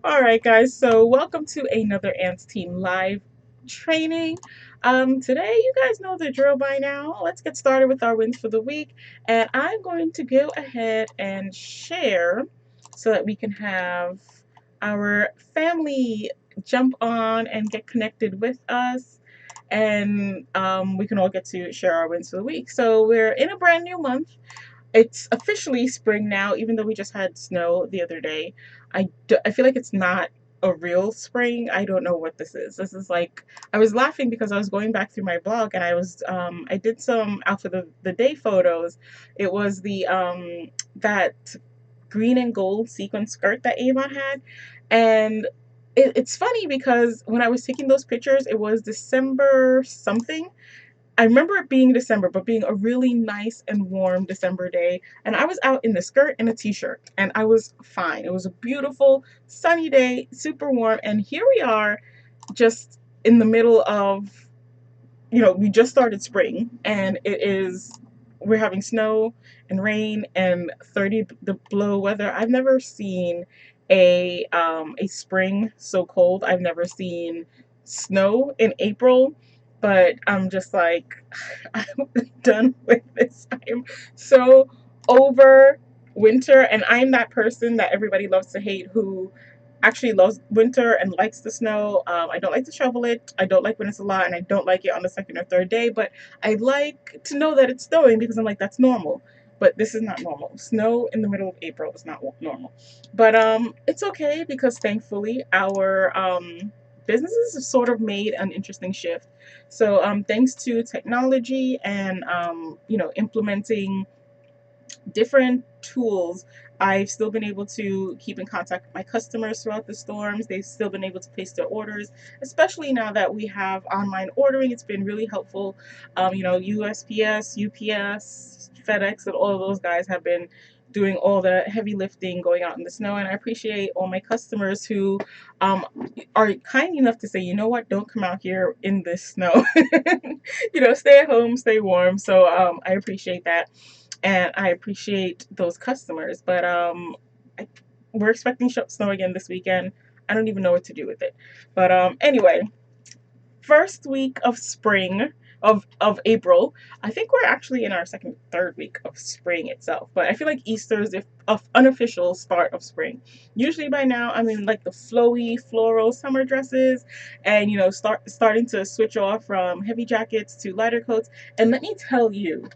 All right, guys. So welcome to another Ants Team live training. Today, you guys know the drill by now. Let's get started with our wins for the week, and I'm going to go ahead and share so that we can have our family jump on and get connected with us, and we can all get to share our wins for the week. So we're in a brand new month. It's officially spring now, even though we just had snow the other day. I feel like it's not a real spring. I don't know what this is. This is like, I was laughing because I was going back through my blog and I did some outfit of the day photos. It was that green and gold sequin skirt that Avon had. And it's funny because when I was taking those pictures, it was December something. I remember it being December, but being a really nice and warm December day. And I was out in the skirt and a t-shirt, and I was fine. It was a beautiful, sunny day, super warm. And here we are, just in the middle of, we just started spring, and we're having snow and rain and 30 the below weather. I've never seen a spring so cold. I've never seen snow in April, but I'm just like, I'm done with this. I am so over winter, and I'm that person that everybody loves to hate who actually loves winter and likes the snow. I don't like to shovel it. I don't like when it's a lot, and I don't like it on the second or third day. But I like to know that it's snowing because I'm like, that's normal. But this is not normal. Snow in the middle of April is not normal. But it's okay because thankfully our businesses have sort of made an interesting shift. So thanks to technology and implementing different tools, I've still been able to keep in contact with my customers throughout the storms. They've still been able to place their orders, especially now that we have online ordering. It's been really helpful. USPS, UPS, FedEx, and all of those guys have been doing all the heavy lifting going out in the snow. And I appreciate all my customers who are kind enough to say, you know what, don't come out here in this snow. Stay at home, stay warm. So I appreciate that, and I appreciate those customers. But we're expecting snow again this weekend. I don't even know what to do with it. But anyway, first week of spring of April. I think we're actually in our second, third week of spring itself. But I feel like Easter is the unofficial start of spring. Usually by now I'm in like the flowy floral summer dresses, and starting to switch off from heavy jackets to lighter coats. And let me tell you,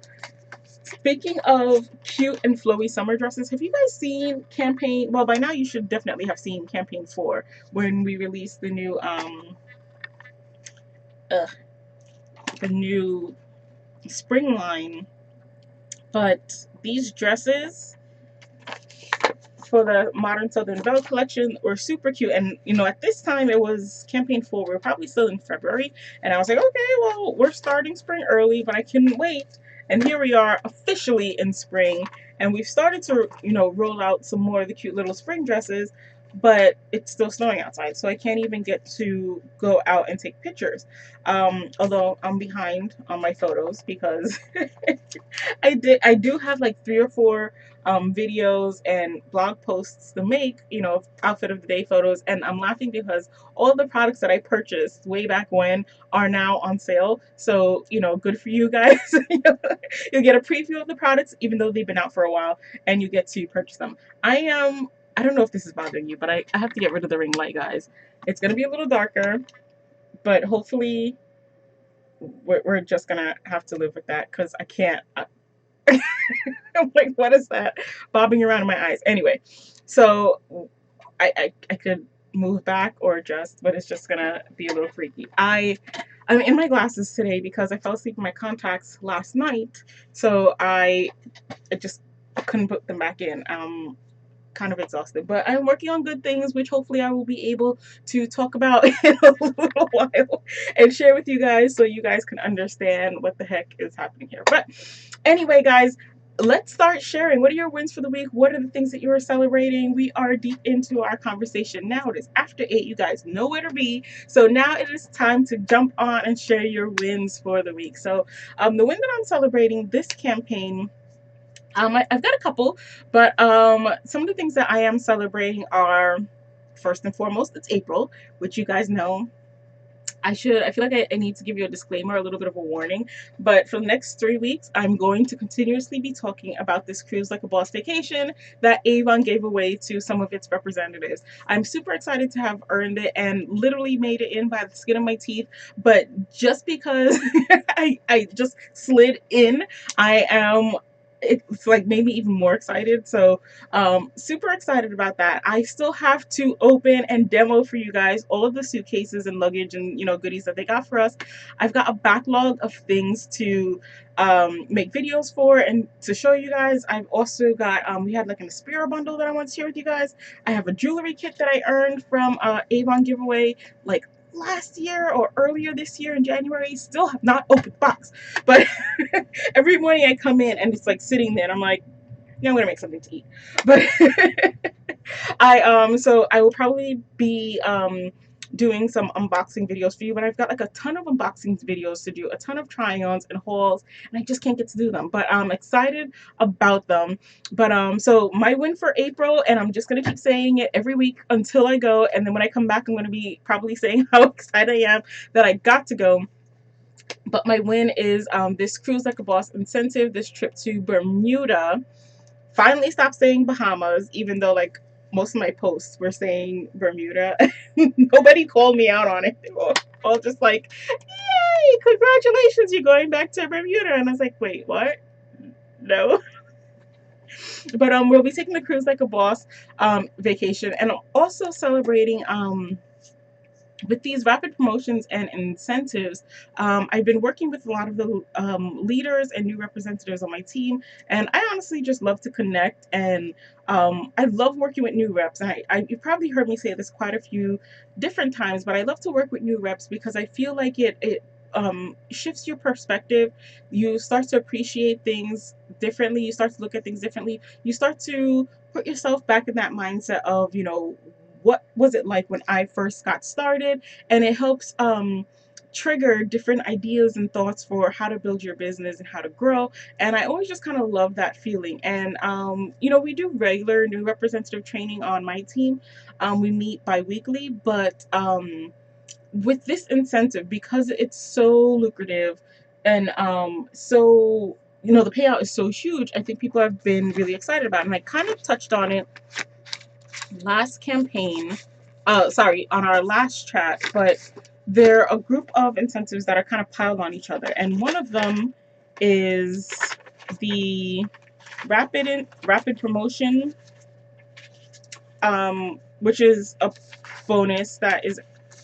speaking of cute and flowy summer dresses, have you guys seen campaign? Well, by now you should definitely have seen campaign 4 when we released uh, the new spring line. But these dresses for the Modern Southern Belle collection were super cute. And at this time it was campaign 4. We were probably still in February, and I was like, okay, well, we're starting spring early, but I couldn't wait. And here we are officially in spring, and we've started to roll out some more of the cute little spring dresses, but it's still snowing outside, so I can't even get to go out and take pictures. Although I'm behind on my photos because I do have like 3 or 4 videos and blog posts to make, outfit of the day photos. And I'm laughing because all the products that I purchased way back when are now on sale. So, good for you guys. You'll get a preview of the products, even though they've been out for a while, and you get to purchase them. I don't know if this is bothering you, but I have to get rid of the ring light, guys. It's going to be a little darker, but hopefully we're just going to have to live with that because I can't. I'm like, what is that bobbing around in my eyes? Anyway, so I could move back or adjust, but it's just gonna be a little freaky. I'm in my glasses today because I fell asleep in my contacts last night, so I just couldn't put them back in. Kind of exhausted, but I'm working on good things, which hopefully I will be able to talk about in a little while and share with you guys so you guys can understand what the heck is happening here. But anyway, guys, let's start sharing. What are your wins for the week? What are the things that you are celebrating? We are deep into our conversation now. It is after 8. You guys know where to be. So now it is time to jump on and share your wins for the week. So the win that I'm celebrating this campaign I've got a couple, but some of the things that I am celebrating are, first and foremost, it's April, which you guys know. I feel like I need to give you a disclaimer, a little bit of a warning. But for the next 3 weeks, I'm going to continuously be talking about this Cruise Like a Boss vacation that Avon gave away to some of its representatives. I'm super excited to have earned it and literally made it in by the skin of my teeth. But just because I just slid in, I am, it's like made me even more excited. So super excited about that. I still have to open and demo for you guys all of the suitcases and luggage and goodies that they got for us. I've got a backlog of things to make videos for and to show you guys. I've also got we had like an Aspira bundle that I want to share with you guys. I have a jewelry kit that I earned from Avon giveaway like last year or earlier this year in January. Still have not opened the box, but every morning I come in and it's like sitting there and I'm like, yeah, I'm gonna make something to eat. But so I will probably be doing some unboxing videos for you, but I've got like a ton of unboxing videos to do, a ton of try-ons and hauls, and I just can't get to do them. But I'm excited about them. But so my win for April, and I'm just gonna keep saying it every week until I go, and then when I come back, I'm gonna be probably saying how excited I am that I got to go. But my win is this Cruise Like a Boss incentive, this trip to Bermuda. Finally stopped saying Bahamas, even though like most of my posts were saying Bermuda. Nobody called me out on it. They were all just like, "Yay! Congratulations, you're going back to Bermuda." And I was like, "Wait, what? No." But we'll be taking the Cruise Like a Boss vacation, and I'm also celebrating with these rapid promotions and incentives. I've been working with a lot of the leaders and new representatives on my team, and I honestly just love to connect. And I love working with new reps. And you've probably heard me say this quite a few different times, but I love to work with new reps because I feel like it shifts your perspective. You start to appreciate things differently. You start to look at things differently. You start to put yourself back in that mindset of, what was it like when I first got started? And it helps trigger different ideas and thoughts for how to build your business and how to grow. And I always just kind of love that feeling. And we do regular new representative training on my team. We meet bi-weekly, but with this incentive, because it's so lucrative and so the payout is so huge, I think people have been really excited about it. And I kind of touched on it last campaign, sorry, on our last chat, but there are a group of incentives that are kind of piled on each other. And one of them is the rapid promotion, which is a bonus that is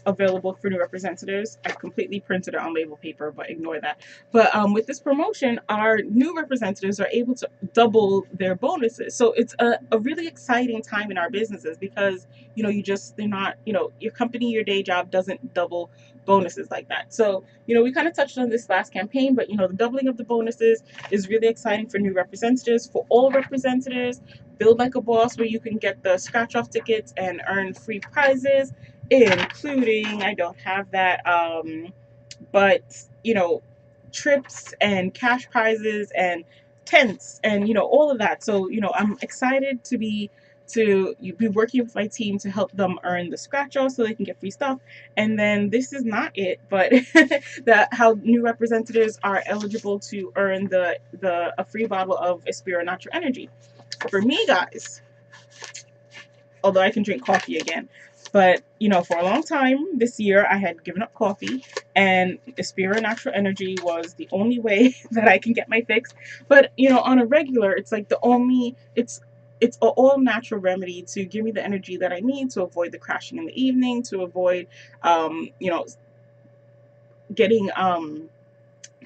available for new representatives. I completely printed it on label paper, but ignore that. But with this promotion, our new representatives are able to double their bonuses. So it's a really exciting time in our businesses because, they're not, your company, your day job doesn't double bonuses like that. So, we kind of touched on this last campaign, but, the doubling of the bonuses is really exciting for new representatives, for all representatives. Build Like a Boss, where you can get the scratch off tickets and earn free prizes, including, I don't have that, but trips and cash prizes and tents and all of that. So I'm excited to be working with my team to help them earn the scratch off so they can get free stuff. And then this is not it, but that how new representatives are eligible to earn a free bottle of Aspira Natural Energy. For me, guys, although I can drink coffee again. But, for a long time this year, I had given up coffee, and Aspira Natural Energy was the only way that I can get my fix. But, on a regular, it's like it's an all natural remedy to give me the energy that I need to avoid the crashing in the evening, to avoid, getting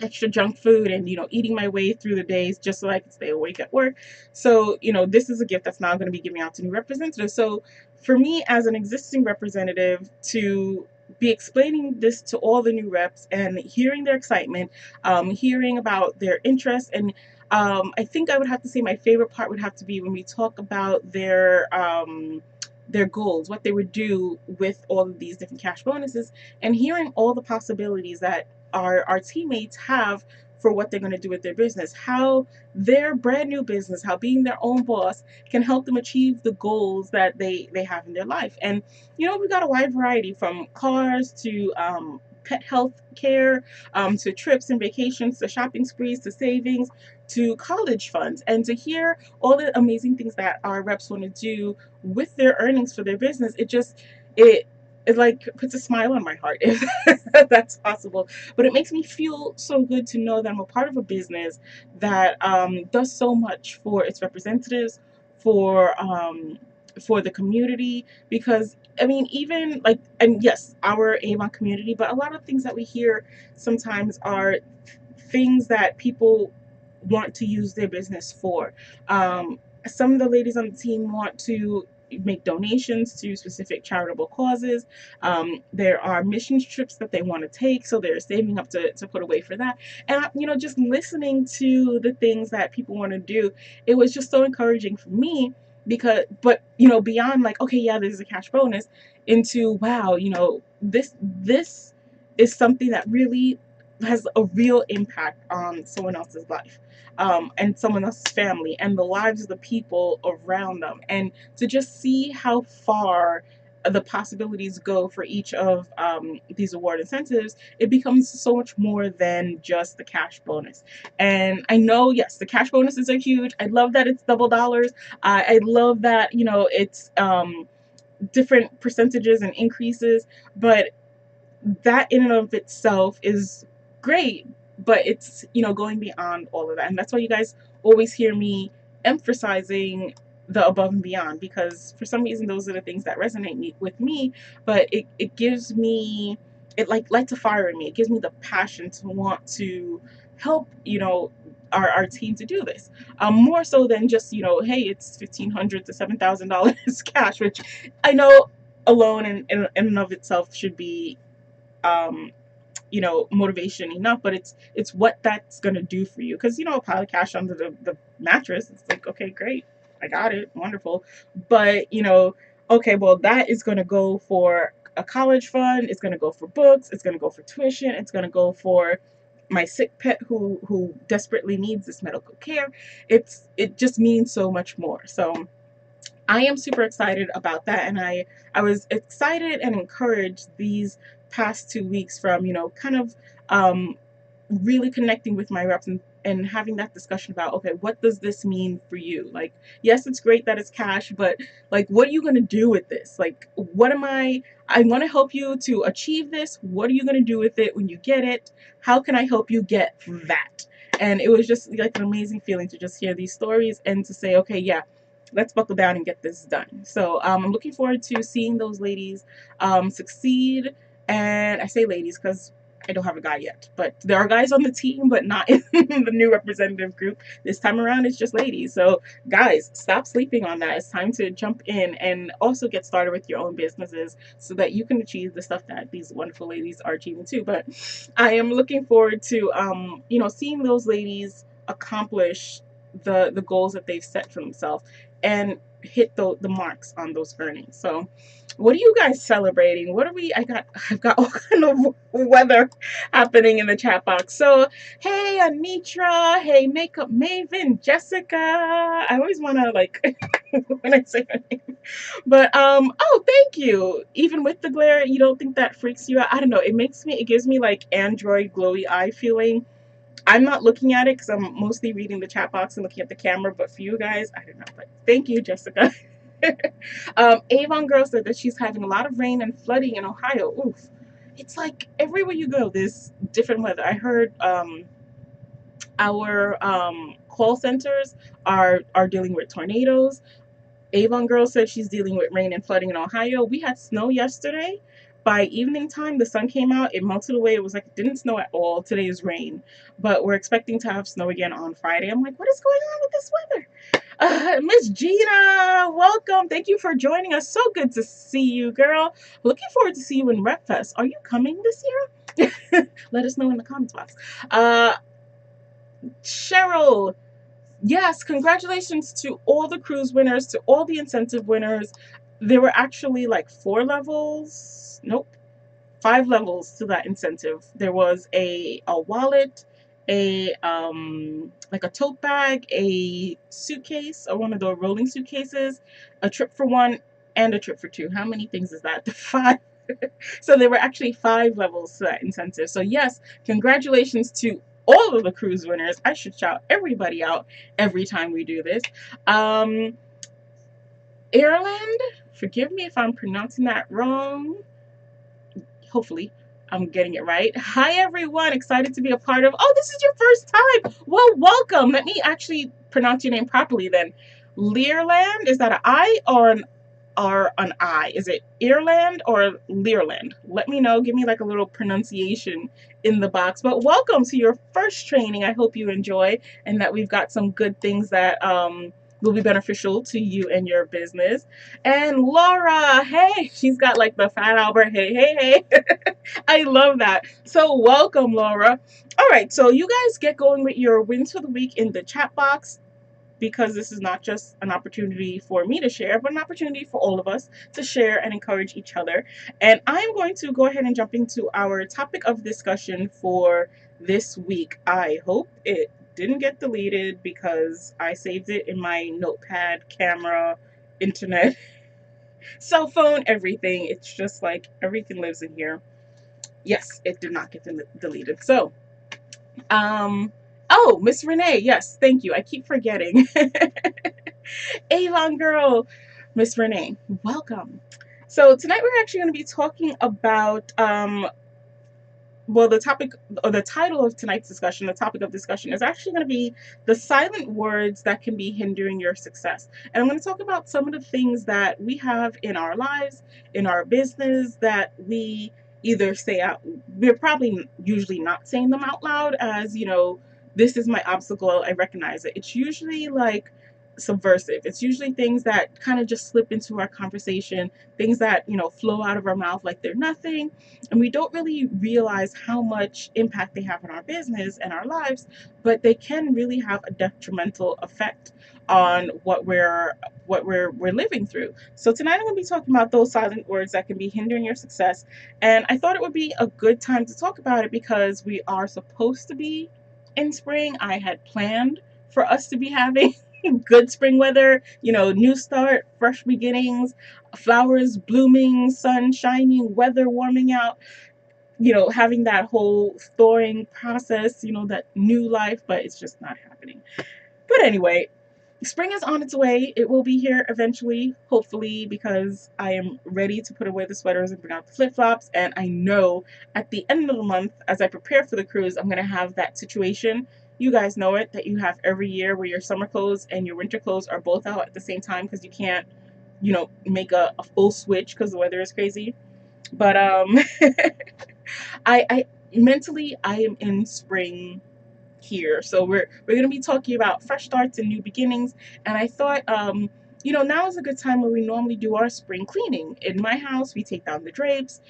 extra junk food and eating my way through the days just so I can stay awake at work. So this is a gift that's now going to be giving out to new representatives. So for me as an existing representative to be explaining this to all the new reps and hearing their excitement, hearing about their interests, and I think I would have to say my favorite part would have to be when we talk about their goals, what they would do with all of these different cash bonuses, and hearing all the possibilities that our teammates have for what they're going to do with their business, how their brand new business, how being their own boss can help them achieve the goals that they have in their life. And we got a wide variety, from cars to pet health care, to trips and vacations, to shopping sprees, to savings, to college funds. And to hear all the amazing things that our reps want to do with their earnings for their business, it it like puts a smile on my heart, if that's possible. But it makes me feel so good to know that I'm a part of a business that does so much for its representatives, for the community. Because I mean, even like, and yes, our Avon community, but a lot of things that we hear sometimes are things that people want to use their business for. Some of the ladies on the team want to make donations to specific charitable causes. There are mission trips that they want to take, so they're saving up to put away for that. And just listening to the things that people want to do, it was just so encouraging for me. Because, but beyond like, okay, yeah, there's a cash bonus, into wow, this is something that really has a real impact on someone else's life, and someone else's family, and the lives of the people around them. And to just see how far the possibilities go for each of these award incentives, it becomes so much more than just the cash bonus. And I know, yes, the cash bonuses are huge. I love that it's double dollars. I love that it's different percentages and increases, but that in and of itself is great. But it's going beyond all of that, and that's why you guys always hear me emphasizing the above and beyond, because for some reason those are the things that resonate with me. But it gives me, it like lights a fire in me. It gives me the passion to want to help our team to do this, more so than just hey, it's $1,500 to $7,000 cash, which I know alone in and of itself should be um motivation enough. But it's what that's gonna do for you. Because a pile of cash under the mattress, it's like, okay, great, I got it, wonderful. But okay, well, that is gonna go for a college fund, it's gonna go for books, it's gonna go for tuition, it's gonna go for my sick pet who desperately needs this medical care. It just means so much more. So I am super excited about that, and I was excited and encouraged these past 2 weeks from kind of um, really connecting with my reps, and having that discussion about, okay, what does this mean for you? Like, yes, it's great that it's cash, but like, what are you going to do with this? Like, what am I want to help you to achieve this. What are you going to do with it when you get it? How can I help you get that? And it was just like an amazing feeling to just hear these stories and to say, okay, yeah, let's buckle down and get this done. So I'm looking forward to seeing those ladies succeed. And I say ladies because I don't have a guy yet, but there are guys on the team, but not in the new representative group. This time around, it's just ladies. So guys, stop sleeping on that. It's time to jump in and also get started with your own businesses so that you can achieve the stuff that these wonderful ladies are achieving too. But I am looking forward to seeing those ladies accomplish the goals that they've set for themselves and hit the marks on those earnings. So what are you guys celebrating? What are we? I've got all kind of weather happening in the chat box. So hey, Anitra, hey, Makeup Maven, Jessica. I always want to like when I say her name. But oh, thank you. Even with the glare, you don't think that freaks you out? I don't know. It gives me like Android glowy eye feeling. I'm not looking at it because I'm mostly reading the chat box and looking at the camera. But for you guys, I don't know. But thank you, Jessica. Avon girl said that she's having a lot of rain and flooding in Ohio. Oof. It's like everywhere you go, there's different weather. I heard our call centers are dealing with tornadoes. Avon girl said she's dealing with rain and flooding in Ohio. We had snow yesterday. By evening time, the sun came out. It melted away. It was like it didn't snow at all. Today is rain, but we're expecting to have snow again on Friday. I'm like, what is going on with this weather? Miss Gina, welcome. Thank you for joining us. So good to see you, girl. Looking forward to see you in Rep Fest. Are you coming this year? Let us know in the comments box. Cheryl, yes, congratulations to all the cruise winners, to all the incentive winners. There were actually like 4 levels. Nope. 5 levels to that incentive. There was a wallet, like a tote bag, a suitcase, or one of the rolling suitcases, a trip for one, and a trip for two. How many things is that? Five. So there were actually 5 levels to that incentive. So yes, congratulations to all of the cruise winners. I should shout everybody out every time we do this. Um, Ireland, forgive me if I'm pronouncing that wrong. Hopefully I'm getting it right. Hi everyone, excited to be a part of. Oh, this is your first time. Well, welcome. Let me actually pronounce your name properly then. Learland, is that an I or an I? Is it Ireland or Learland? Let me know. Give me like a little pronunciation in the box. But welcome to your first training. I hope you enjoy and that we've got some good things that will be beneficial to you and your business. And Laura, hey, she's got like the Fat Albert, hey, hey, hey. I love that. So welcome, Laura. All right, so you guys get going with your wins for the week in the chat box, because this is not just an opportunity for me to share, but an opportunity for all of us to share and encourage each other. And I'm going to go ahead and jump into our topic of discussion for this week. I hope it didn't get deleted because I saved it in my notepad, camera, internet, cell phone, everything. It's just like everything lives in here. Yes, it did not get deleted. So, oh, Miss Renee, yes, thank you. I keep forgetting. Avon girl, Miss Renee, welcome. So tonight we're actually going to be talking about well, the topic or the title of tonight's discussion, the topic of discussion is actually going to be the silent words that can be hindering your success. And I'm going to talk about some of the things that we have in our lives, in our business, that we either say out, we're probably usually not saying them out loud as, you know, this is my obstacle, I recognize it. It's usually like subversive. It's usually things that kind of just slip into our conversation, things that, you know, flow out of our mouth like they're nothing, and we don't really realize how much impact they have on our business and our lives, but they can really have a detrimental effect on what we're living through. So tonight I'm going to be talking about those silent words that can be hindering your success, and I thought it would be a good time to talk about it because we are supposed to be in spring. I had planned for us to be having good spring weather, you know, new start, fresh beginnings, flowers blooming, sun shining, weather warming out, you know, having that whole thawing process, you know, that new life, but it's just not happening. But anyway, spring is on its way. It will be here eventually, hopefully, because I am ready to put away the sweaters and bring out the flip-flops. And I know at the end of the month, as I prepare for the cruise, I'm going to have that situation. You guys know it, that you have every year where your summer clothes and your winter clothes are both out at the same time because you can't, you know, make a full switch because the weather is crazy. But I mentally I am in spring here. So we're going to be talking about fresh starts and new beginnings. And I thought, you know, now is a good time where we normally do our spring cleaning. In my house, we take down the drapes,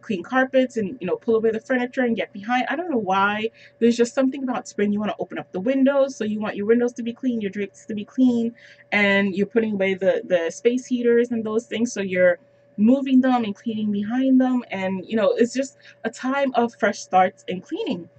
clean carpets, and, you know, pull away the furniture and get behind. I don't know why. There's just something about spring. You want to open up the windows, so you want your windows to be clean, your drapes to be clean, and you're putting away the space heaters and those things. So you're moving them and cleaning behind them, and you know, it's just a time of fresh starts and cleaning.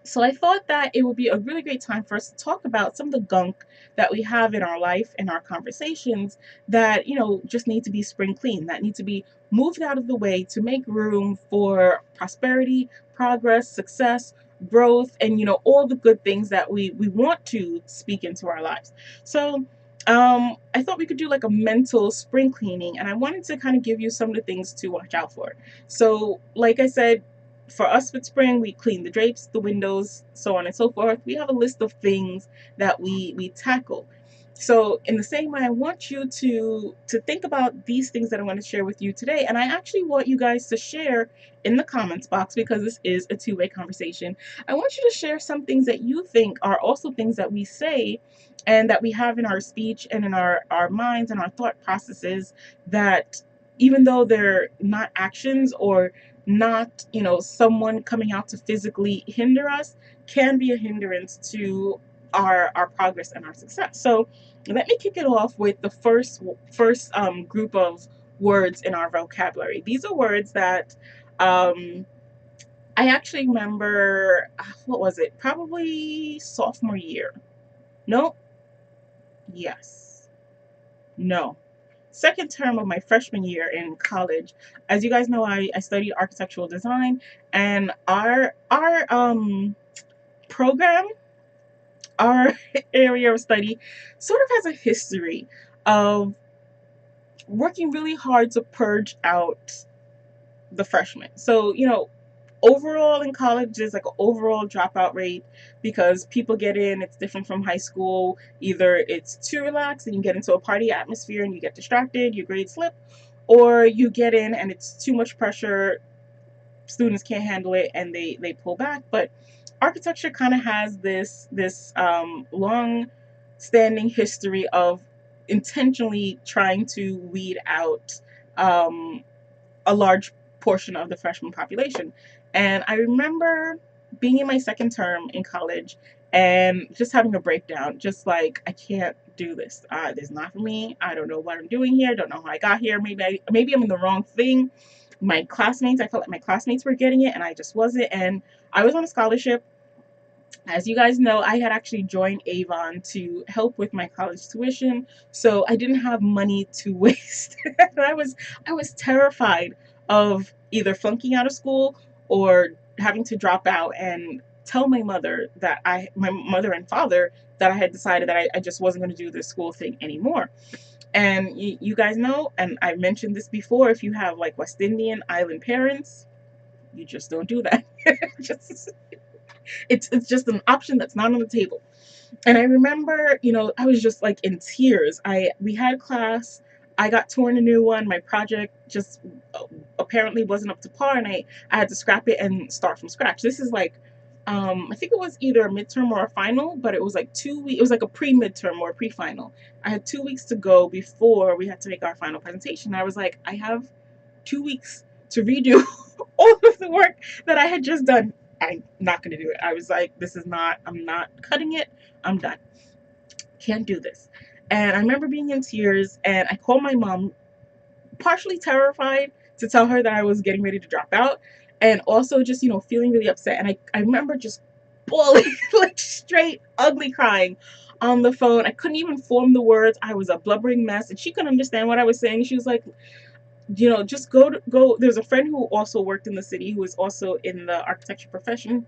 So I thought that it would be a really great time for us to talk about some of the gunk that we have in our life and our conversations that, you know, just need to be spring clean, that need to be moved out of the way to make room for prosperity, progress, success, growth, and, you know, all the good things that we want to speak into our lives. So I thought we could do like a mental spring cleaning, and I wanted to kind of give you some of the things to watch out for. So, like I said, for us with spring, we clean the drapes, the windows, so on and so forth. We have a list of things that we tackle. So in the same way, I want you to think about these things that I want to share with you today. And I actually want you guys to share in the comments box, because this is a two-way conversation. I want you to share some things that you think are also things that we say and that we have in our speech and in our minds and our thought processes, that even though they're not actions or not, you know, someone coming out to physically hinder us, can be a hindrance to our progress and our success. So let me kick it off with the first group of words in our vocabulary. These are words that I I actually remember, what was it? Probably sophomore year. No, yes, no. Second term of my freshman year in college. As you guys know, I studied architectural design, and our program, our area of study, sort of has a history of working really hard to purge out the freshmen. So, overall in college there's like an overall dropout rate because people get in, it's different from high school. Either it's too relaxed and you get into a party atmosphere and you get distracted, your grades slip, or you get in and it's too much pressure, students can't handle it and they pull back. But architecture kind of has this long standing history of intentionally trying to weed out um, a large portion of the freshman population. And I remember being in my second term in college and just having a breakdown, just like, I can't do this. This is not for me. I don't know what I'm doing here. Don't know how I got here. Maybe I'm in the wrong thing. My classmates, I felt like my classmates were getting it and I just wasn't. And I was on a scholarship. As you guys know, I had actually joined Avon to help with my college tuition, so I didn't have money to waste. And I was terrified of either flunking out of school or having to drop out and tell my mother and father that I had decided that I just wasn't going to do this school thing anymore. And you guys know, and I mentioned this before, if you have like West Indian island parents, you just don't do that. just it's just an option that's not on the table. And I remember, I was just like in tears. We had class. I got torn a new one. My project just apparently wasn't up to par, and I had to scrap it and start from scratch. This is like, I think it was either a midterm or a final, but it was like 2 weeks. It was like a pre-midterm or a pre-final. I had 2 weeks to go before we had to make our final presentation. I was like, I have 2 weeks to redo all of the work that I had just done. I'm not going to do it. I was like, I'm not cutting it. I'm done. Can't do this. And I remember being in tears, and I called my mom, partially terrified, to tell her that I was getting ready to drop out, and also just, feeling really upset. And I remember just bawling, like straight ugly crying on the phone. I couldn't even form the words. I was a blubbering mess, and she couldn't understand what I was saying. She was like, just go. There's a friend who also worked in the city who is also in the architecture profession,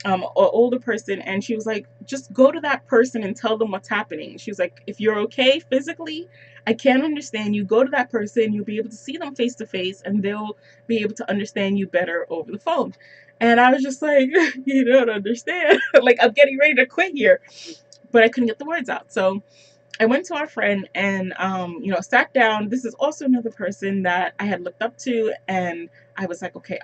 an older person, and she was like, just go to that person and tell them what's happening. She was like, if you're okay physically, I can't understand you. Go to that person, you'll be able to see them face to face, and they'll be able to understand you better over the phone. And I was just like, you don't understand. Like, I'm getting ready to quit here, but I couldn't get the words out. So I went to our friend and, sat down. This is also another person that I had looked up to, and I was like, okay,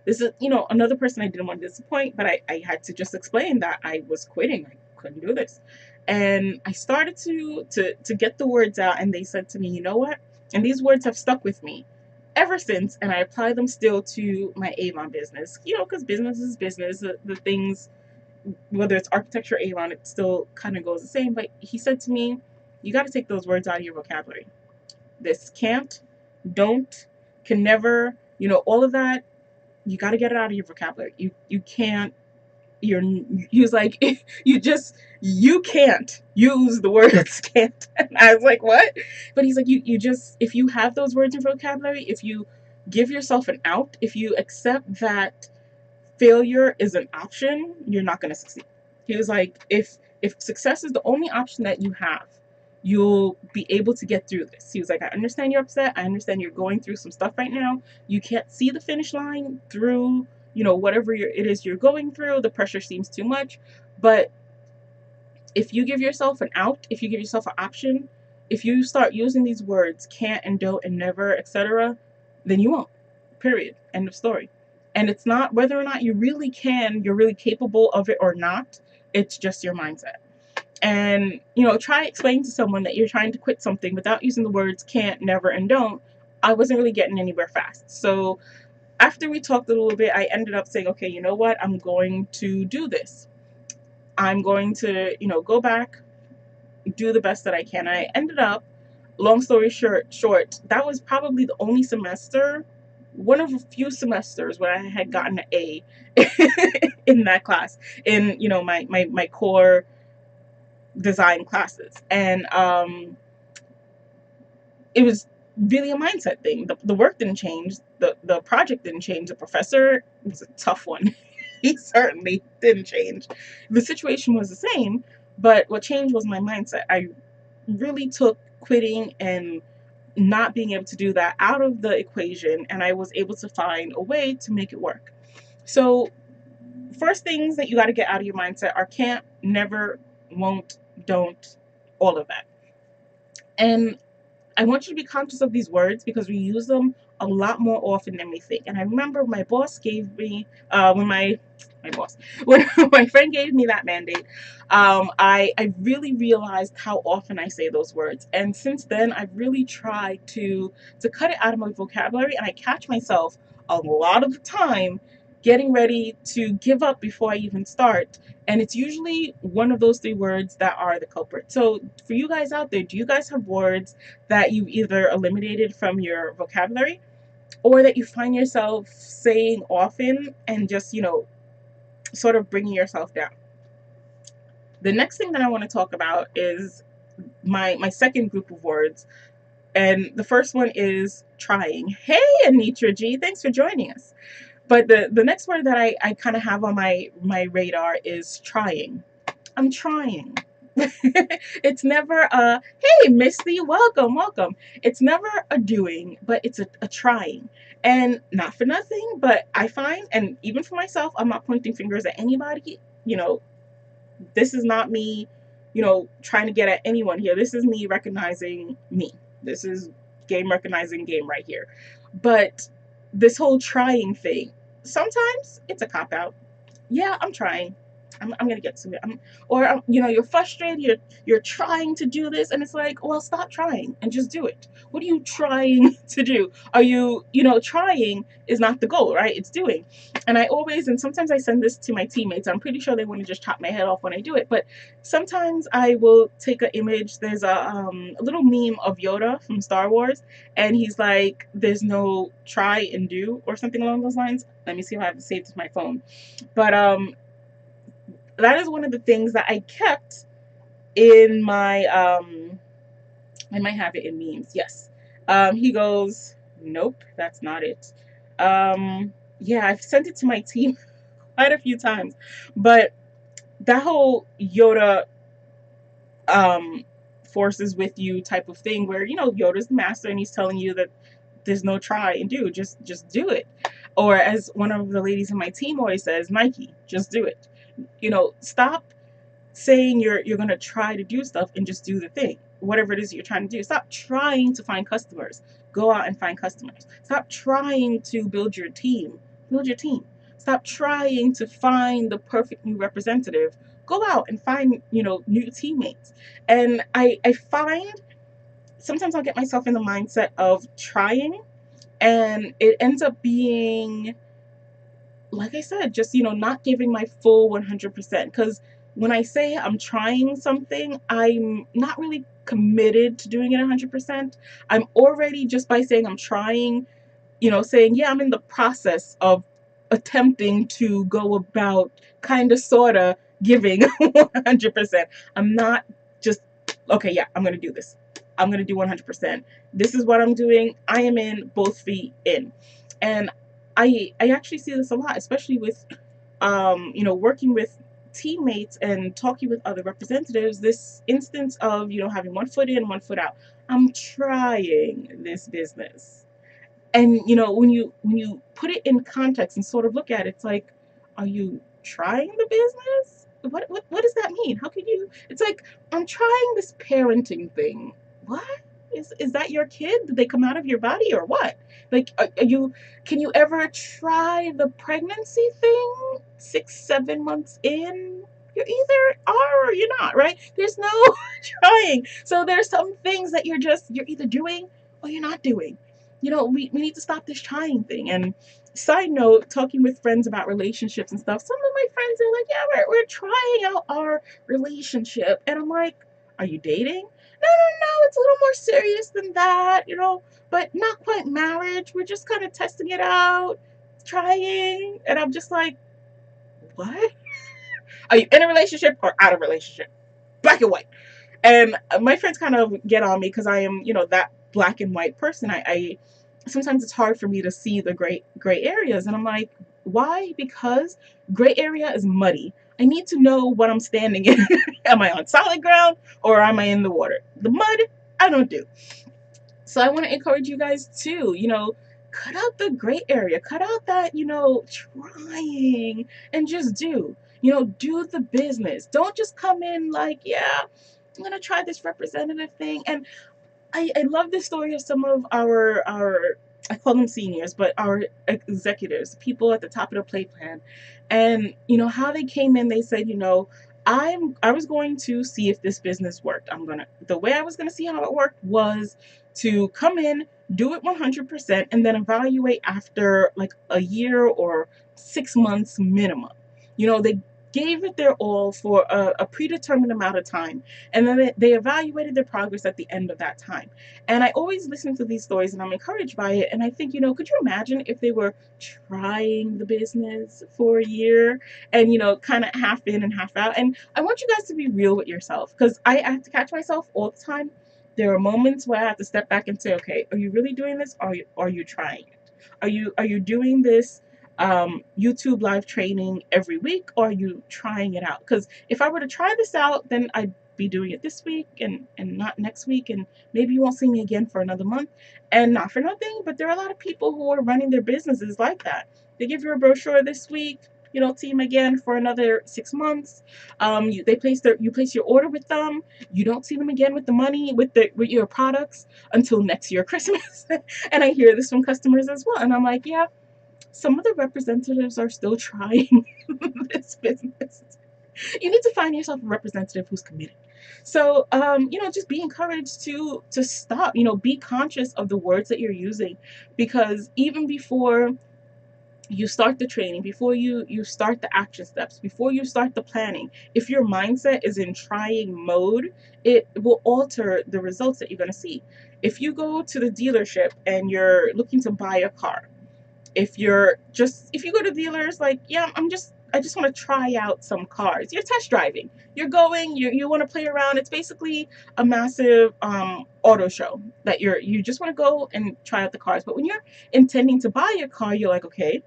this is, another person I didn't want to disappoint, but I had to just explain that I was quitting. I couldn't do this. And I started to get the words out, and they said to me, you know what? And these words have stuck with me ever since, and I apply them still to my Avon business, because business is business. The things, whether it's architecture or Avon, it still kind of goes the same. But he said to me, you got to take those words out of your vocabulary. This can't, don't, can never, all of that, you got to get it out of your vocabulary. You can't, he was like, you can't use the words can't. And I was like, what? But he's like, you just, if you have those words in vocabulary, if you give yourself an out, if you accept that failure is an option, you're not going to succeed. He was like, if success is the only option that you have, you'll be able to get through this. He was like, I understand you're upset. I understand you're going through some stuff right now. You can't see the finish line through, whatever it is you're going through. The pressure seems too much. But if you give yourself an out, if you give yourself an option, if you start using these words, can't and don't and never, etc., then you won't. Period. End of story. And it's not whether or not you really can, you're really capable of it or not. It's just your mindset. And, try explaining to someone that you're trying to quit something without using the words can't, never, and don't. I wasn't really getting anywhere fast. So after we talked a little bit, I ended up saying, okay, you know what? I'm going to do this. I'm going to, go back, do the best that I can. And I ended up, long story short, that was probably the only semester one of a few semesters where I had gotten an A in that class, in, my core design classes. And it was really a mindset thing. The work didn't change, the project didn't change, the professor was a tough one. He certainly didn't change. The situation was the same, but what changed was my mindset. I really took quitting and not being able to do that out of the equation, and I was able to find a way to make it work. So first things that you got to get out of your mindset are can't, never, won't, don't, all of that. And I want you to be conscious of these words because we use them a lot more often than we think. And I remember my boss gave me, when my boss, when my friend gave me that mandate, I really realized how often I say those words. And since then, I've really tried to cut it out of my vocabulary, and I catch myself a lot of the time getting ready to give up before I even start. And it's usually one of those three words that are the culprit. So for you guys out there, do you guys have words that you either eliminated from your vocabulary or that you find yourself saying often and just, sort of bringing yourself down? The next thing that I want to talk about is my second group of words. And the first one is trying. Hey, Anitra G, thanks for joining us. But the next word that I kind of have on my radar is trying. I'm trying. It's never a, hey, Misty, welcome, welcome. It's never a doing, but it's a trying. And not for nothing, but I find, and even for myself, I'm not pointing fingers at anybody. This is not me, trying to get at anyone here. This is me recognizing me. This is game recognizing game right here. But this whole trying thing, sometimes it's a cop out. Yeah, I'm trying. I'm gonna get to it. You're frustrated. You're trying to do this, and it's like, well, stop trying and just do it. What are you trying to do? Are you, trying is not the goal, right? It's doing. And sometimes I send this to my teammates. I'm pretty sure they want to just chop my head off when I do it. But sometimes I will take an image. There's a little meme of Yoda from Star Wars, and he's like, "There's no try and do," or something along those lines. Let me see if I have it saved to my phone. But that is one of the things that I kept in my I might have it in memes. Yes. He goes, "Nope, that's not it." Yeah, I've sent it to my team quite a few times, but that whole Yoda forces with you type of thing, where Yoda's the master and he's telling you that there's no try and do, just do it. Or as one of the ladies in my team always says, Nike, just do it. Stop saying you're going to try to do stuff and just do the thing, whatever it is you're trying to do. Stop trying to find customers. Go out and find customers. Stop trying to build your team. Build your team. Stop trying to find the perfect new representative. Go out and find new teammates. And I find sometimes I'll get myself in the mindset of trying, and it ends up being, like I said, just not giving my full 100%. Because when I say I'm trying something, I'm not really committed to doing it 100%. I'm already, just by saying I'm trying, saying, yeah, I'm in the process of attempting to go about kind of sort of giving 100%. I'm not just, okay, yeah, I'm going to do this. I'm going to do 100%. This is what I'm doing. I am in, both feet in. And I actually see this a lot, especially with working with teammates and talking with other representatives. This instance of having one foot in, one foot out. I'm trying this business, and when you put it in context and sort of look at it, it's like, are you trying the business? What does that mean? How can you? It's like, I'm trying this parenting thing. What is that your kid? Did they come out of your body or what? Like, are you? Can you ever try the pregnancy thing 6 7 months in? You either are or you're not, right? There's no trying. So there's some things that you're either doing or you're not doing. We need to stop this trying thing. And side note, talking with friends about relationships and stuff, some of my friends are like, yeah, we're trying out our relationship. And I'm like, are you dating? no, it's a little more serious than that, but not quite marriage. We're just kind of testing it out, trying. And I'm just like, what? Are you in a relationship or out of a relationship? Black and white. And my friends kind of get on me because I am, that black and white person. I sometimes it's hard for me to see the gray areas, and I'm like, why? Because gray area is muddy. I need to know what I'm standing in. Am I on solid ground or am I in the water? The mud, I don't do. So I want to encourage you guys too, cut out the gray area, cut out that, trying, and just do. Do the business. Don't just come in like, yeah, I'm gonna try this representative thing. And I love the story of some of our I call them seniors, but our executives, people at the top of the play plan, and how they came in. They said, I was going to see if this business worked. The way I was gonna see how it worked was to come in, do it 100%, and then evaluate after like a year or 6 months minimum. They gave it their all for a predetermined amount of time, and then they evaluated their progress at the end of that time. And I always listen to these stories and I'm encouraged by it. And I think, could you imagine if they were trying the business for a year and, kind of half in and half out? And I want you guys to be real with yourself, because I have to catch myself all the time. There are moments where I have to step back and say, okay, are you really doing this? Or are you trying it? Are you doing this YouTube live training every week, or are you trying it out? Because if I were to try this out, then I'd be doing it this week and not next week, and maybe you won't see me again for another month. And not for nothing, but there are a lot of people who are running their businesses like that. They give you a brochure this week, you don't see them again for another 6 months. You place your order with them, you don't see them again with the money, with your products, until next year Christmas. And I hear this from customers as well, and I'm like, yeah, some of the representatives are still trying this business. You need to find yourself a representative who's committed. So, just be encouraged to stop. Be conscious of the words that you're using, because even before you start the training, before you start the action steps, before you start the planning, if your mindset is in trying mode, it will alter the results that you're going to see. If you go to the dealership and you're looking to buy a car, if you go to dealers like, yeah, I just want to try out some cars, you're test driving, you're going, you want to play around. It's basically a massive auto show that you just want to go and try out the cars. But when you're intending to buy a car, you're like, okay,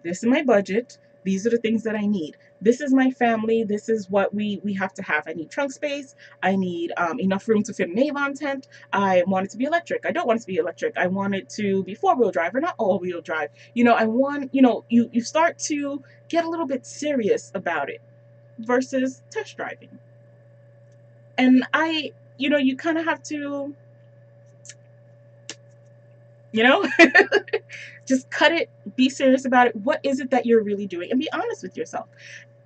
this is my budget, these are the things that I need, this is my family, this is what we have to have. I need trunk space, I need enough room to fit an Avon tent, I want it to be electric, I don't want it to be electric, I want it to be four-wheel drive or not all-wheel drive. I want, you start to get a little bit serious about it versus test driving. And you kind of have to, you know just cut it, be serious about it. What is it that you're really doing? And be honest with yourself.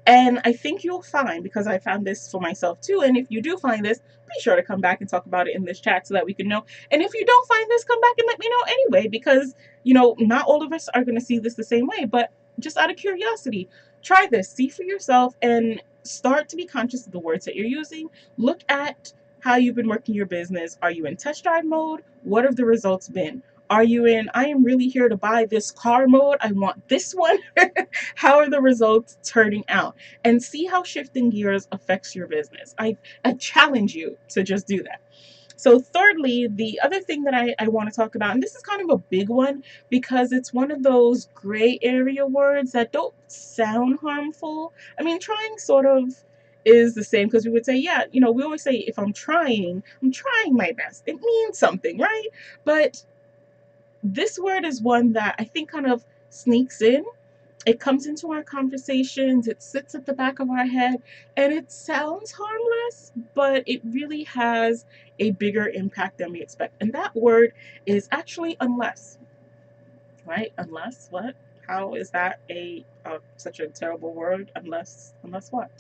And I think you'll find, because I found this for myself too, and if you do find this, be sure to come back and talk about it in this chat so that we can know. And if you don't find this, come back and let me know anyway, because, not all of us are going to see this the same way, but just out of curiosity, try this, see for yourself, and start to be conscious of the words that you're using. Look at how you've been working your business. Are you in test drive mode? What have the results been? Are you in, I am really here to buy this car mode, I want this one? How are the results turning out? And see how shifting gears affects your business. I challenge you to just do that. So thirdly, the other thing that I want to talk about, and this is kind of a big one because it's one of those gray area words that don't sound harmful. I mean, trying sort of is the same, because we would say, yeah, we always say, if I'm trying my best. It means something, right? But this word is one that I think kind of sneaks in. It comes into our conversations, it sits at the back of our head, and it sounds harmless, but it really has a bigger impact than we expect. And that word is actually unless, right? Unless what? How is that such a terrible word? Unless what?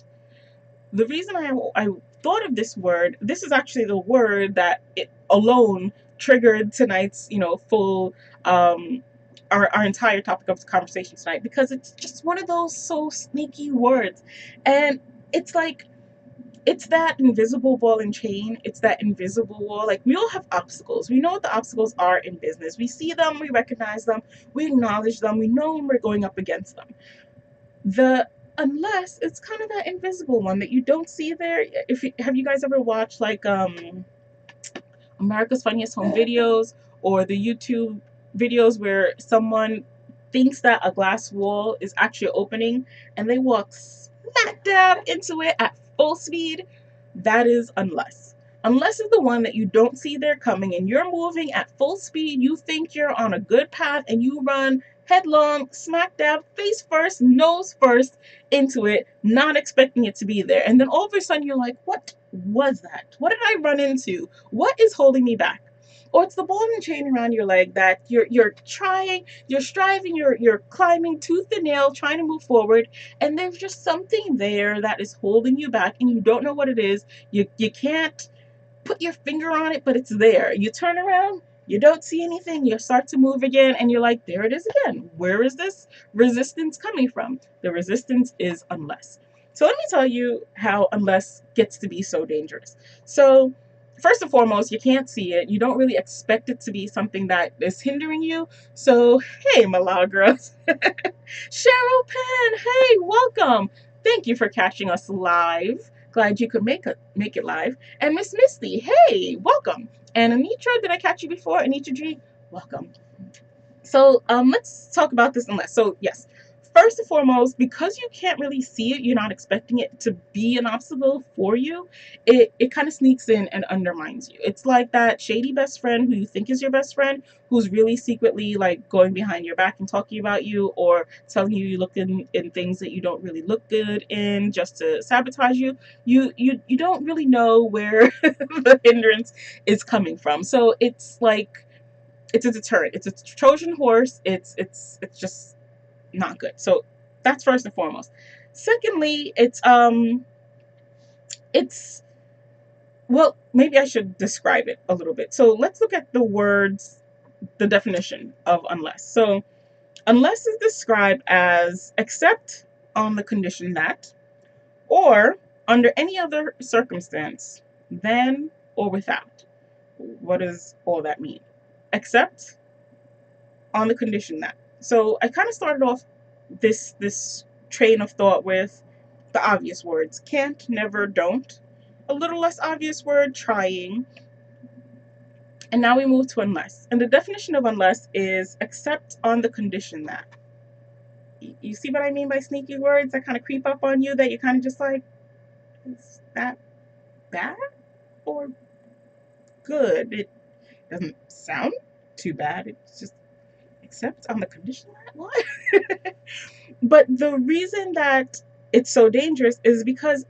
The reason I thought of this word, this is actually the word that it alone triggered tonight's, full our entire topic of the conversation tonight, because it's just one of those so sneaky words. And it's like, It's that invisible ball and chain. It's that invisible wall. Like, we all have obstacles. We know what the obstacles are in business. We see them, we recognize them, we acknowledge them, we know when we're going up against them. The unless, it's kind of that invisible one that you don't see there. If you, have you guys ever watched like America's Funniest Home Videos, or the YouTube videos where someone thinks that a glass wall is actually opening and they walk smack dab into it at full speed? That is unless. Unless is the one that you don't see there coming and you're moving at full speed. You think you're on a good path and you run headlong, smack dab, face first, nose first into it, not expecting it to be there. And then all of a sudden you're like, what was that? What did I run into? What is holding me back? Or it's the ball and chain around your leg that you're trying, you're striving, you're climbing tooth and nail, trying to move forward, and there's just something there that is holding you back, and you don't know what it is. You can't put your finger on it, but it's there. You turn around, you don't see anything, you start to move again, and you're like, there it is again. Where is this resistance coming from? The resistance is unless. So let me tell you how unless gets to be so dangerous. So first and foremost, you can't see it. You don't really expect it to be something that is hindering you. So, hey, Milagros. Cheryl Penn, hey, welcome. Thank you for catching us live. Glad you could make it live. And Miss Misty, hey, welcome. And Anitra, did I catch you before? Anitra G, welcome. So let's talk about this unless. So yes, first and foremost, because you can't really see it, you're not expecting it to be an obstacle for you, it kind of sneaks in and undermines you. It's like that shady best friend who you think is your best friend, who's really secretly like going behind your back and talking about you, or telling you look in things that you don't really look good in just to sabotage you. You don't really know where the hindrance is coming from. So it's like, it's a deterrent. It's a Trojan horse. It's just not good. So that's first and foremost. Secondly, it's well, maybe I should describe it a little bit. So let's look at the words, the definition of unless. So unless is described as except on the condition that, or under any other circumstance than or without. What does all that mean? Except on the condition that. So I kind of started off this train of thought with the obvious words: can't, never, don't. A little less obvious word, trying. And now we move to unless. And the definition of unless is except on the condition that. You see what I mean by sneaky words that kind of creep up on you, that you're kind of just like, is that bad or good? It doesn't sound too bad. It's just except on the condition that what? But the reason that it's so dangerous is because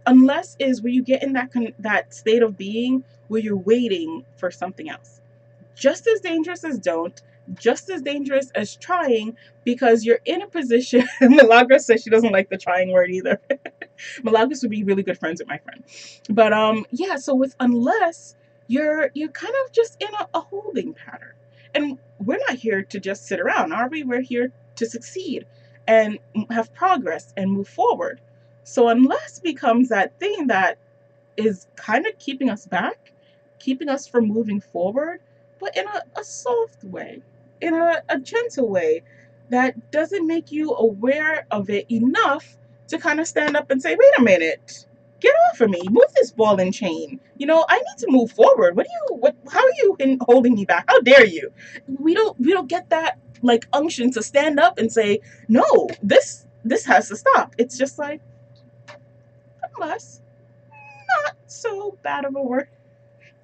unless is where you get in that state of being where you're waiting for something else. Just as dangerous as don't, just as dangerous as trying, because you're in a position. Malagra says she doesn't like the trying word either. Malagas would be really good friends with my friend. But yeah, so with unless, you're kind of just in a holding pattern. And we're not here to just sit around, are we? We're here to succeed and have progress and move forward. So unless becomes that thing that is kind of keeping us back, keeping us from moving forward, but in a soft way, in a gentle way that doesn't make you aware of it enough to kind of stand up and say, wait a minute, get off of me, move this ball and chain. You know, I need to move forward. How are you holding me back? How dare you? We don't get that like unction to stand up and say, no, this has to stop. It's just like, unless, not so bad of a word.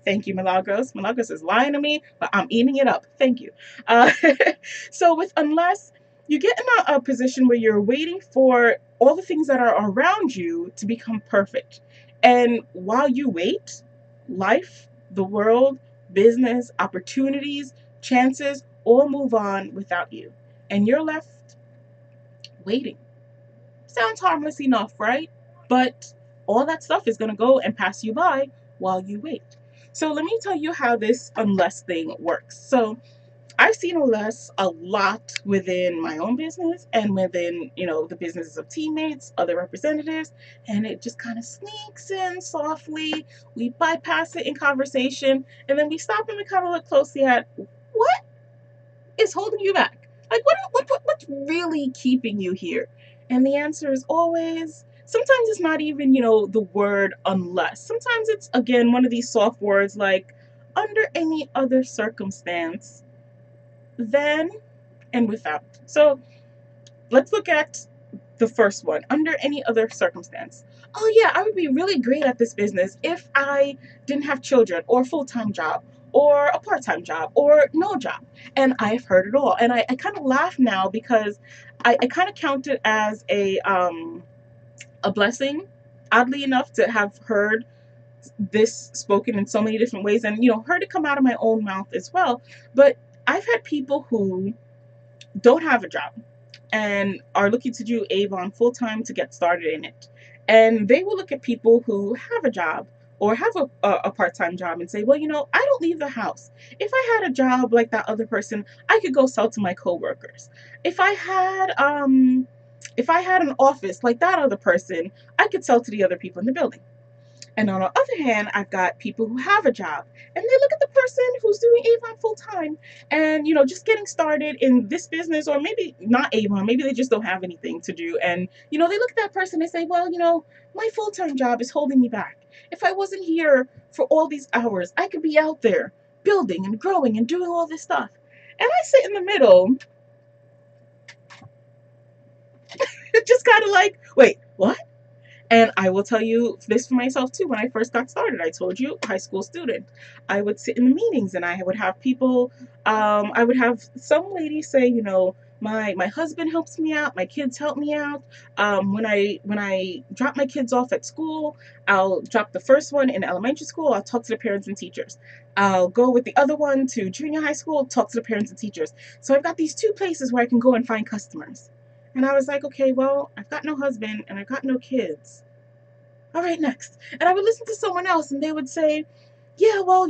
Thank you, Milagros. Milagros is lying to me, but I'm eating it up. Thank you. Uh, so with unless, you get in a position where you're waiting for all the things that are around you to become perfect. And while you wait, life, the world, business, opportunities, chances all move on without you. And you're left waiting. Sounds harmless enough, right? But all that stuff is going to go and pass you by while you wait. So let me tell you how this unless thing works. So I've seen a lot within my own business and within, the businesses of teammates, other representatives, and it just kind of sneaks in softly. We bypass it in conversation, and then we stop and we kind of look closely at what is holding you back? Like, what's really keeping you here? And the answer is always, sometimes it's not even, the word unless. Sometimes it's, again, one of these soft words like under any other circumstance, then and without. So let's look at the first one, under any other circumstance. Oh, yeah, I would be really great at this business if I didn't have children or a full time job or a part time job or no job. And I've heard it all. And I kind of laugh now because I kind of count it as a blessing, oddly enough, to have heard this spoken in so many different ways and, heard it come out of my own mouth as well. But I've had people who don't have a job and are looking to do Avon full time to get started in it. And they will look at people who have a job or have a part time job and say, well, I don't leave the house. If I had a job like that other person, I could go sell to my coworkers. If I had an office like that other person, I could sell to the other people in the building. And on the other hand, I've got people who have a job and they look at the person who's doing Avon full time and, just getting started in this business, or maybe not Avon, maybe they just don't have anything to do. And, they look at that person and say, well, my full time job is holding me back. If I wasn't here for all these hours, I could be out there building and growing and doing all this stuff. And I sit in the middle, just kind of like, wait, what? And I will tell you this for myself too. When I first got started, I told you, high school student, I would sit in the meetings and I would have people, I would have some ladies say, my husband helps me out, my kids help me out. When I drop my kids off at school, I'll drop the first one in elementary school, I'll talk to the parents and teachers. I'll go with the other one to junior high school, talk to the parents and teachers. So I've got these two places where I can go and find customers. And I was like, okay, well, I've got no husband and I've got no kids. All right, next. And I would listen to someone else and they would say, yeah, well,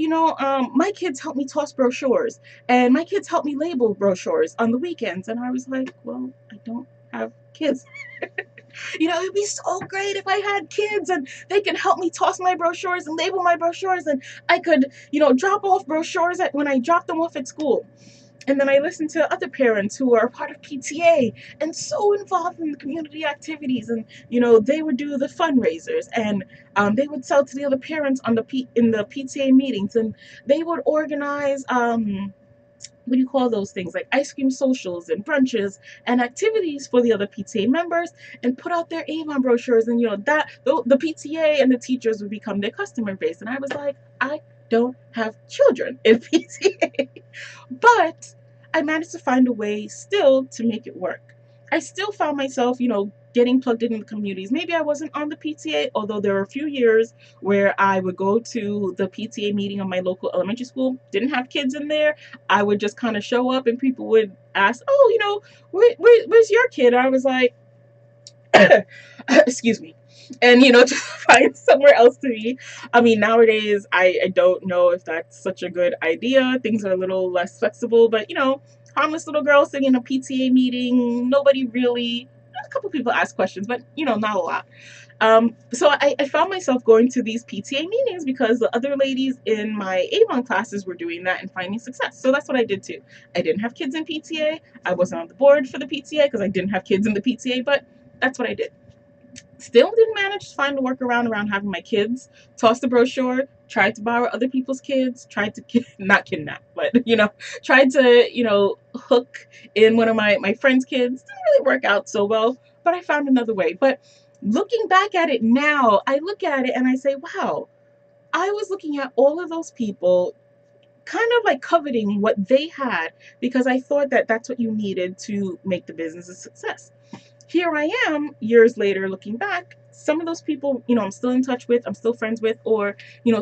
my kids help me toss brochures and my kids help me label brochures on the weekends. And I was like, well, I don't have kids. It'd be so great if I had kids and they can help me toss my brochures and label my brochures and I could, drop off brochures when I drop them off at school. And then I listened to other parents who are part of PTA and so involved in the community activities. And, they would do the fundraisers and they would sell to the other parents in the PTA meetings. And they would organize, what do you call those things? Like ice cream socials and brunches and activities for the other PTA members and put out their Avon brochures. And, the PTA and the teachers would become their customer base. And I was like, I don't have children in PTA. But I managed to find a way still to make it work. I still found myself, getting plugged in the communities. Maybe I wasn't on the PTA, although there were a few years where I would go to the PTA meeting of my local elementary school, didn't have kids in there. I would just kind of show up and people would ask, oh, where's your kid? I was like, excuse me. And, to find somewhere else to be. I mean, nowadays, I don't know if that's such a good idea. Things are a little less flexible, but, harmless little girl sitting in a PTA meeting, nobody really, a couple people ask questions, but, not a lot. So I found myself going to these PTA meetings because the other ladies in my Avon classes were doing that and finding success. So that's what I did too. I didn't have kids in PTA. I wasn't on the board for the PTA because I didn't have kids in the PTA, but that's what I did. Still didn't manage to find a workaround around having my kids toss the brochure, tried to borrow other people's kids, tried to, not kidnap, but, tried to, hook in one of my friend's kids. Didn't really work out so well, but I found another way. But looking back at it now, I look at it and I say, wow, I was looking at all of those people kind of like coveting what they had because I thought that that's what you needed to make the business a success. Here I am years later looking back, some of those people, I'm still in touch with, I'm still friends with, or,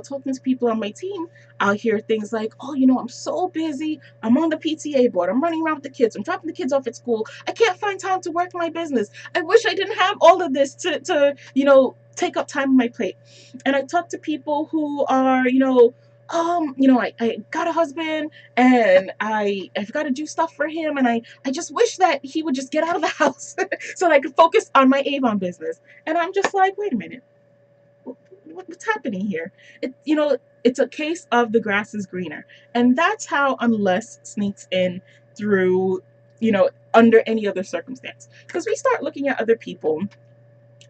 talking to people on my team, I'll hear things like, oh, I'm so busy. I'm on the PTA board. I'm running around with the kids. I'm dropping the kids off at school. I can't find time to work my business. I wish I didn't have all of this to take up time on my plate. And I talk to people who are, I got a husband and I've got to do stuff for him, and I just wish that he would just get out of the house so that I could focus on my Avon business. And I'm just like, wait a minute, what's happening here? It's a case of the grass is greener, and that's how unless sneaks in through, under any other circumstance, because we start looking at other people.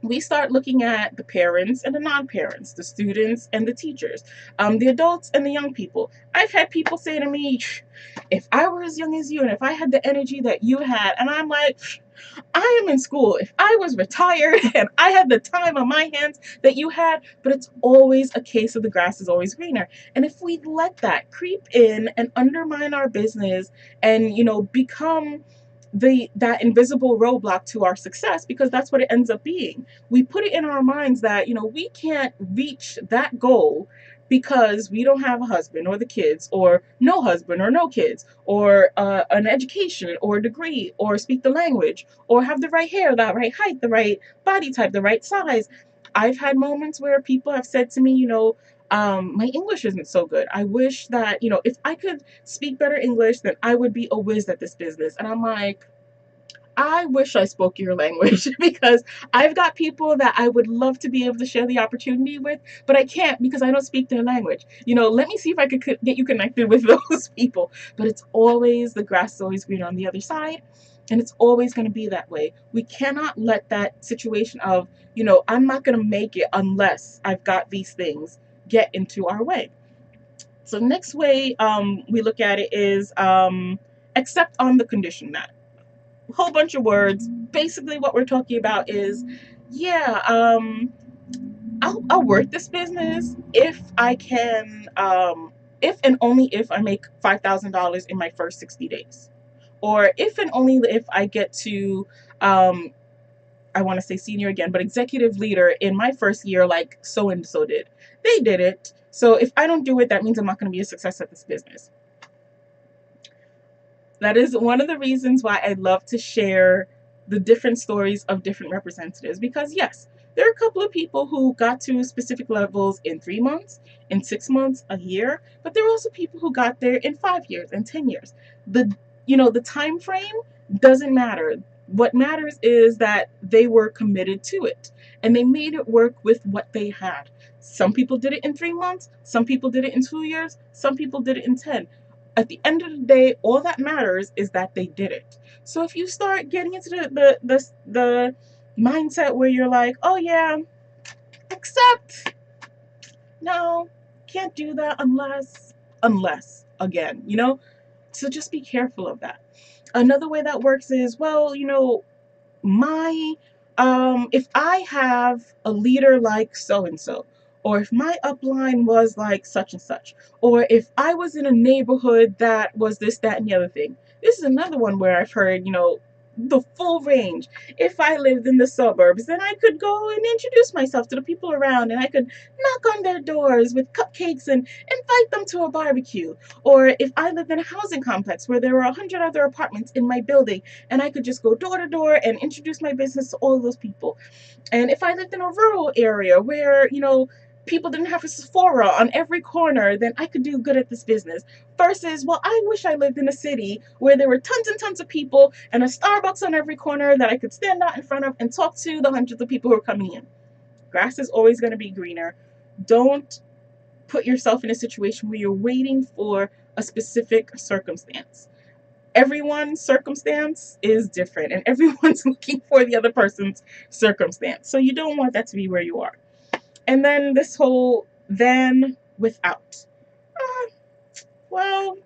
We start looking at the parents and the non-parents, the students and the teachers, the adults and the young people. I've had people say to me, if I were as young as you and if I had the energy that you had, and I'm like, I am in school. If I was retired and I had the time on my hands that you had, but it's always a case of the grass is always greener. And if we let that creep in and undermine our business and, become that invisible roadblock to our success, because that's what it ends up being. We put it in our minds that, we can't reach that goal because we don't have a husband or the kids, or no husband or no kids, or an education or degree, or speak the language, or have the right hair, the right height, the right body type, the right size. I've had moments where people have said to me, my English isn't so good. I wish that, if I could speak better English, then I would be a whiz at this business. And I'm like, I wish I spoke your language because I've got people that I would love to be able to share the opportunity with, but I can't because I don't speak their language. Let me see if I could get you connected with those people. But it's always, the grass is always greener on the other side. And it's always going to be that way. We cannot let that situation of, I'm not going to make it unless I've got these things, get into our way. So next way we look at it is except on the condition that, whole bunch of words. Basically, what we're talking about is, yeah, I'll work this business if I can, if and only if I make $5,000 in my first 60 days, or if and only if I get to, I want to say senior again, but executive leader in my first year, like so and so did. They did it. So if I don't do it, that means I'm not going to be a success at this business. That is one of the reasons why I love to share the different stories of different representatives, because yes, there are a couple of people who got to specific levels in 3 months, in 6 months, a year, but there are also people who got there in 5 years and 10 years. The time frame doesn't matter. What matters is that they were committed to it and they made it work with what they had. Some people did it in 3 months, some people did it in 2 years, some people did it in 10. At the end of the day, all that matters is that they did it. So if you start getting into the mindset where you're like, oh yeah, except no, can't do that unless again, so just be careful of that. Another way that works is, well, my if I have a leader like so and so, or if my upline was like such and such, or if I was in a neighborhood that was this, that, and the other thing. This is another one where I've heard, the full range. If I lived in the suburbs, then I could go and introduce myself to the people around, and I could knock on their doors with cupcakes and invite them to a barbecue. Or if I lived in a housing complex where there were 100 other apartments in my building, and I could just go door to door and introduce my business to all of those people. And if I lived in a rural area where, people didn't have a Sephora on every corner, then I could do good at this business. Versus, well, I wish I lived in a city where there were tons and tons of people and a Starbucks on every corner that I could stand out in front of and talk to the hundreds of people who are coming in. Grass is always going to be greener. Don't put yourself in a situation where you're waiting for a specific circumstance. Everyone's circumstance is different and everyone's looking for the other person's circumstance. So you don't want that to be where you are. And then this whole then without. Uh, well,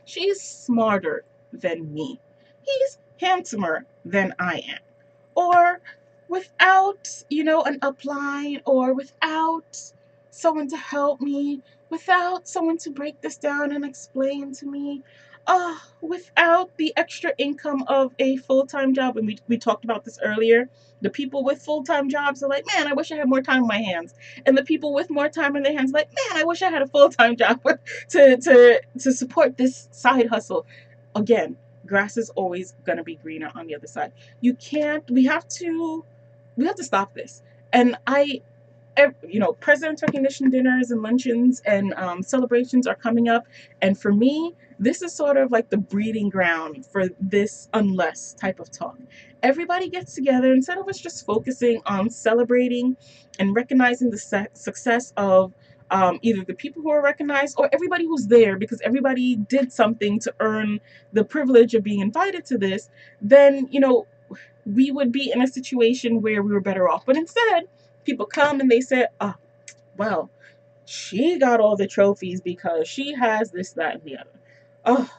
she's smarter than me. He's handsomer than I am. Or without, an upline, or without someone to help me, without someone to break this down and explain to me, without the extra income of a full-time job. And we talked about this earlier. The people with full-time jobs are like, man, I wish I had more time on my hands. And the people with more time on their hands are like, man, I wish I had a full-time job to support this side hustle. Again, grass is always going to be greener on the other side. We have to stop this. And President's recognition dinners and luncheons and celebrations are coming up. And for me, this is sort of like the breeding ground for this unless type of talk. Everybody gets together instead of us just focusing on celebrating and recognizing the success of either the people who are recognized or everybody who's there because everybody did something to earn the privilege of being invited to this. Then, we would be in a situation where we were better off. But instead, people come and they say, oh, well, she got all the trophies because she has this, that, and the other. Oh,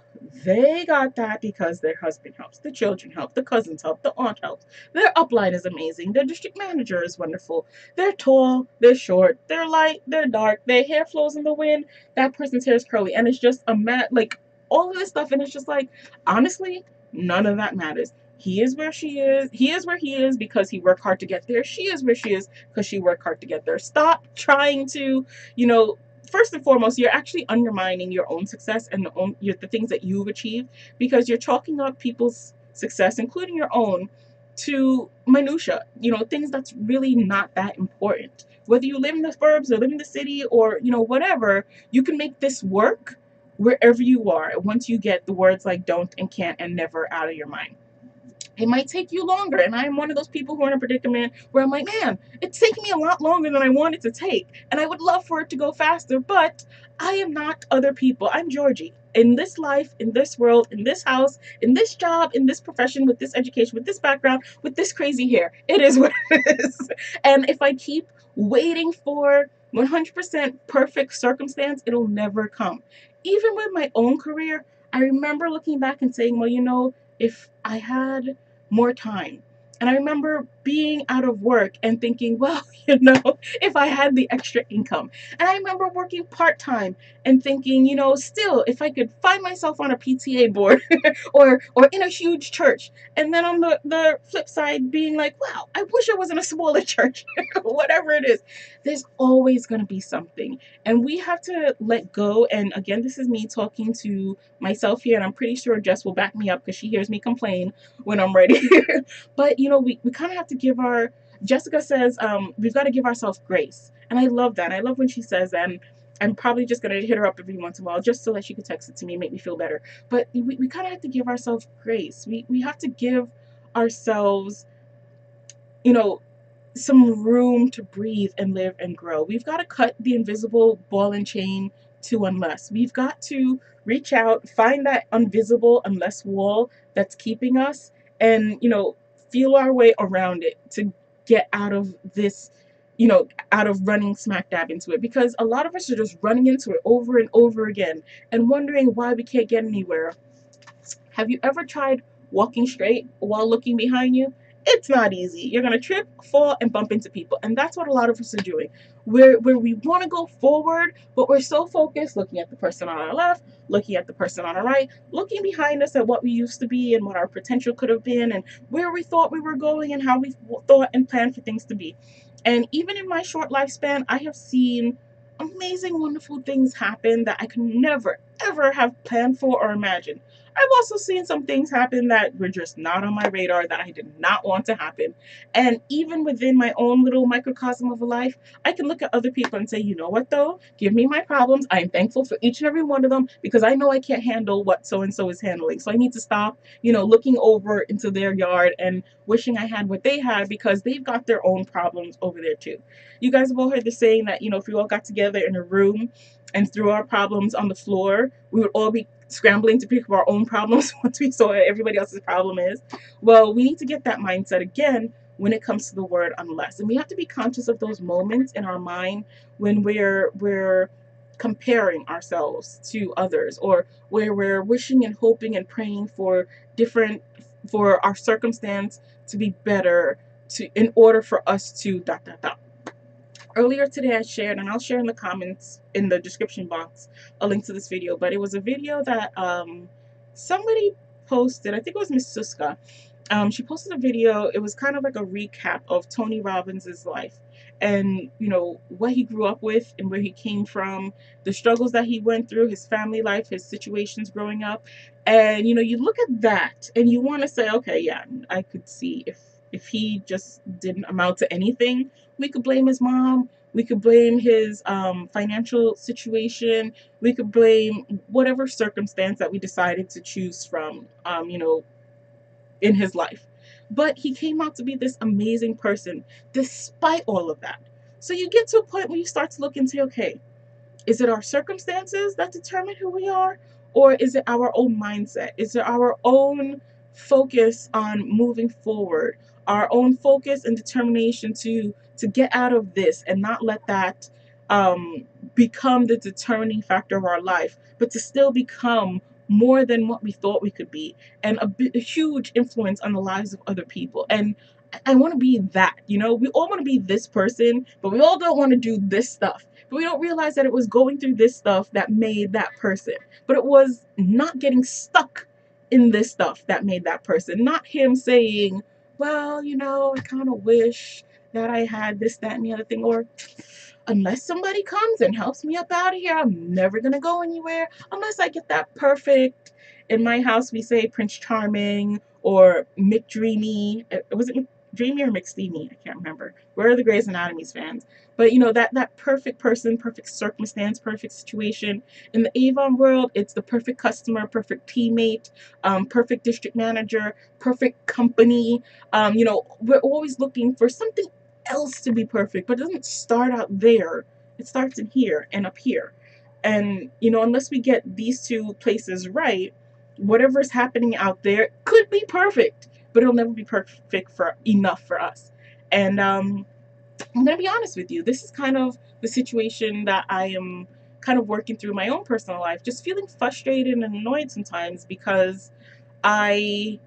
they got that because their husband helps, the children help, the cousins help, the aunt helps. Their upline is amazing. Their district manager is wonderful. They're tall, they're short, they're light, they're dark, their hair flows in the wind. That person's hair is curly. And it's just like all of this stuff. And it's just like, honestly, none of that matters. He is where she is. He is where he is because he worked hard to get there. She is where she is because she worked hard to get there. Stop trying to, first and foremost, you're actually undermining your own success and the things that you've achieved because you're chalking up people's success, including your own, to minutia. Things that's really not that important. Whether you live in the suburbs or live in the city or whatever, you can make this work wherever you are once you get the words like don't and can't and never out of your mind. It might take you longer. And I'm one of those people who are in a predicament where I'm like, man, it's taking me a lot longer than I want it to take. And I would love for it to go faster, but I am not other people. I'm Georgie. In this life, in this world, in this house, in this job, in this profession, with this education, with this background, with this crazy hair. It is what it is. And if I keep waiting for 100% perfect circumstance, it'll never come. Even with my own career, I remember looking back and saying, well, if I had more time. And I remember being out of work and thinking, well, if I had the extra income. And I remember working part-time and thinking, still, if I could find myself on a PTA board or in a huge church. And then on the flip side, being like, wow, I wish I was in a smaller church. Whatever it is, there's always going to be something. And we have to let go. And again, this is me talking to myself here, and I'm pretty sure Jess will back me up because she hears me complain when I'm ready. But we kind of have to give Jessica says we've got to give ourselves grace, and I love that. I love when she says that. And I'm probably just gonna hit her up every once in a while just so that she could text it to me and make me feel better. But we kind of have to give ourselves grace. We have to give ourselves, you know, some room to breathe and live and grow. We've got to cut the invisible ball and chain to unless. We've got to reach out, find that invisible unless wall that's keeping us, and feel our way around it to get out of this, out of running smack dab into it. Because a lot of us are just running into it over and over again and wondering why we can't get anywhere. Have you ever tried walking straight while looking behind you? It's not easy. You're going to trip, fall, and bump into people. And that's what a lot of us are doing. Where we want to go forward, but we're so focused looking at the person on our left, looking at the person on our right, looking behind us at what we used to be and what our potential could have been and where we thought we were going and how we thought and planned for things to be. And even in my short lifespan, I have seen amazing, wonderful things happen that I could never, ever have planned for or imagined. I've also seen some things happen that were just not on my radar that I did not want to happen. And even within my own little microcosm of a life, I can look at other people and say, you know what though? Give me my problems. I am thankful for each and every one of them because I know I can't handle what so and so is handling. So I need to stop, looking over into their yard and wishing I had what they had because they've got their own problems over there too. You guys have all heard the saying that, if we all got together in a room and threw our problems on the floor, we would all be scrambling to pick up our own problems once we saw what everybody else's problem is. Well, we need to get that mindset again when it comes to the word unless. And we have to be conscious of those moments in our mind when we're comparing ourselves to others or where we're wishing and hoping and praying for our circumstance to be better in order for us to dot dot dot. Earlier today I shared, and I'll share in the comments in the description box, a link to this video, but it was a video that somebody posted. I think it was Miss Suska. She posted a video. It was kind of like a recap of Tony Robbins' life and what he grew up with and where he came from, the struggles that he went through, his family life, his situations growing up. And you look at that and you want to say, okay, yeah, I could see if he just didn't amount to anything, we could blame his mom, We could blame his financial situation. We could blame whatever circumstance that we decided to choose from, in his life. But he came out to be this amazing person despite all of that. So you get to a point where you start to look and say, okay, is it our circumstances that determine who we are? Or is it our own mindset? Is it our own focus on moving forward? Our own focus and determination to get out of this and not let that um, become the determining factor of our life, but to still become more than what we thought we could be, and a huge influence on the lives of other people. And I want to be that, we all want to be this person, but we all don't want to do this stuff. But we don't realize that it was going through this stuff that made that person. But it was not getting stuck in this stuff that made that person. Not him saying, well, I kind of wish that I had this, that, and the other thing. Or unless somebody comes and helps me up out of here, I'm never going to go anywhere unless I get that perfect. In my house, we say Prince Charming or McDreamy. Was it Dreamy or McSteamy? I can't remember. We're the Grey's Anatomy's fans. But that perfect person, perfect circumstance, perfect situation. In the Avon world, it's the perfect customer, perfect teammate, perfect district manager, perfect company. We're always looking for something else to be perfect, but it doesn't start out there. It starts in here and up here. And unless we get these two places right, whatever's happening out there could be perfect, but it'll never be perfect for enough for us. And I'm going to be honest with you. This is kind of the situation that I am kind of working through my own personal life, just feeling frustrated and annoyed sometimes because I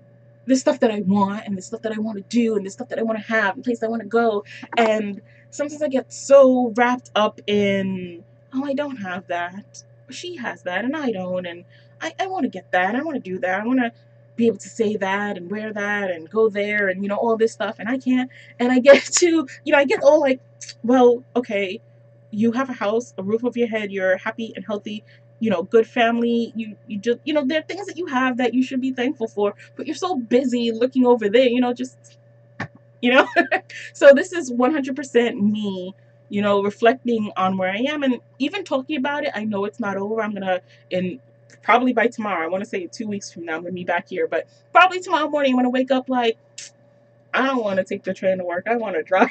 this stuff that I want and the stuff that I want to do and the stuff that I want to have and place I want to go. And sometimes I get so wrapped up in, oh, I don't have that. She has that and I don't. And I want to get that. I want to do that. I want to be able to say that and wear that and go there and, all this stuff. And I can't. And I get to, I get all like, well, okay, you have a house, a roof over your head, you're happy and healthy, good family, you just, there are things that you have that you should be thankful for, but you're so busy looking over there, just, you know. So this is 100% me, reflecting on where I am, and even talking about it. I know it's not over. I'm gonna, in probably by tomorrow, I want to say 2 weeks from now, I'm gonna be back here, but probably tomorrow morning I'm gonna wake up like, I don't want to take the train to work, I want to drive.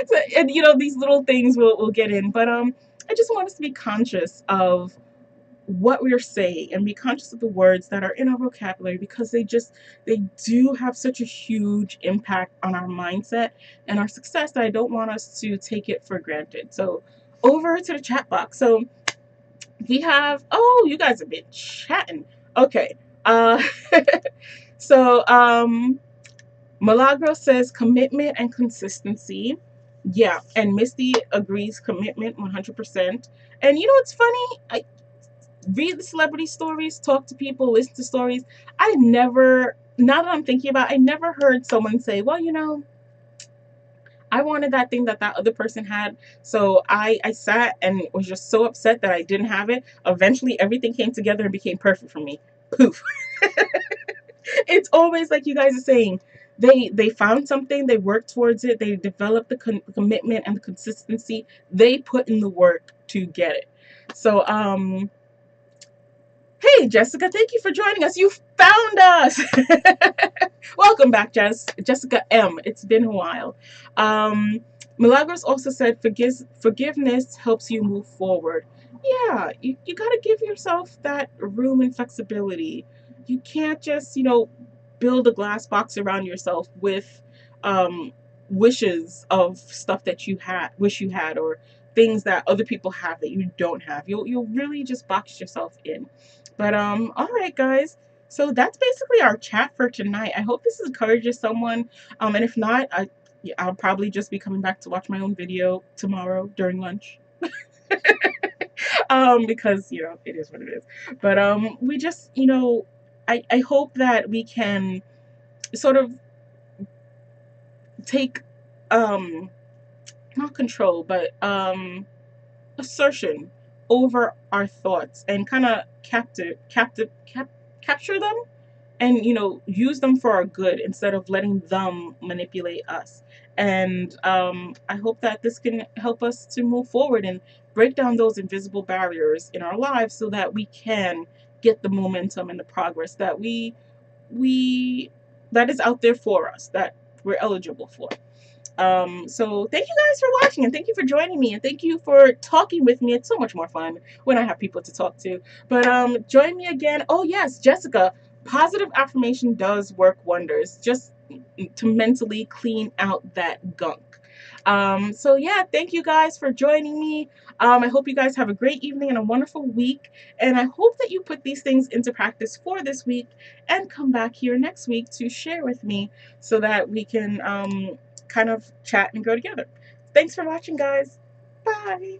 So, and these little things will get in, but I just want us to be conscious of what we're saying and be conscious of the words that are in our vocabulary, because they do have such a huge impact on our mindset and our success that I don't want us to take it for granted. So over to the chat box. So we have, oh, you guys have been chatting. Okay. So Milagro says commitment and consistency. Yeah, and Misty agrees, commitment 100%. And it's funny, I read the celebrity stories, talk to people, listen to stories. I never, now that I'm thinking about it, I never heard someone say, well, I wanted that thing that other person had. So I sat and was just so upset that I didn't have it. Eventually, everything came together and became perfect for me. Poof. It's always like you guys are saying, they found something, they worked towards it, they developed the commitment and the consistency, they put in the work to get it. So hey, Jessica, thank you for joining us. You found us. Welcome back, Jessica M. It's been a while. Milagros also said forgiveness helps you move forward. Yeah, you got to give yourself that room and flexibility. You can't just, build a glass box around yourself with wishes of stuff that wish you had, or things that other people have that you don't have. You'll really just box yourself in. But all right, guys. So that's basically our chat for tonight. I hope this encourages someone. And if not, I'll probably just be coming back to watch my own video tomorrow during lunch. Because it is what it is. But we just, I hope that we can sort of take not control, but assertion over our thoughts and kind of capture them, and use them for our good instead of letting them manipulate us. And I hope that this can help us to move forward and break down those invisible barriers in our lives so that we can get the momentum and the progress that we that is out there for us, that we're eligible for. So thank you guys for watching, and thank you for joining me, and thank you for talking with me. It's so much more fun when I have people to talk to. But join me again. Oh yes, Jessica, positive affirmation does work wonders just to mentally clean out that gunk. So yeah, thank you guys for joining me. I hope you guys have a great evening and a wonderful week. And I hope that you put these things into practice for this week and come back here next week to share with me so that we can kind of chat and grow together. Thanks for watching, guys. Bye.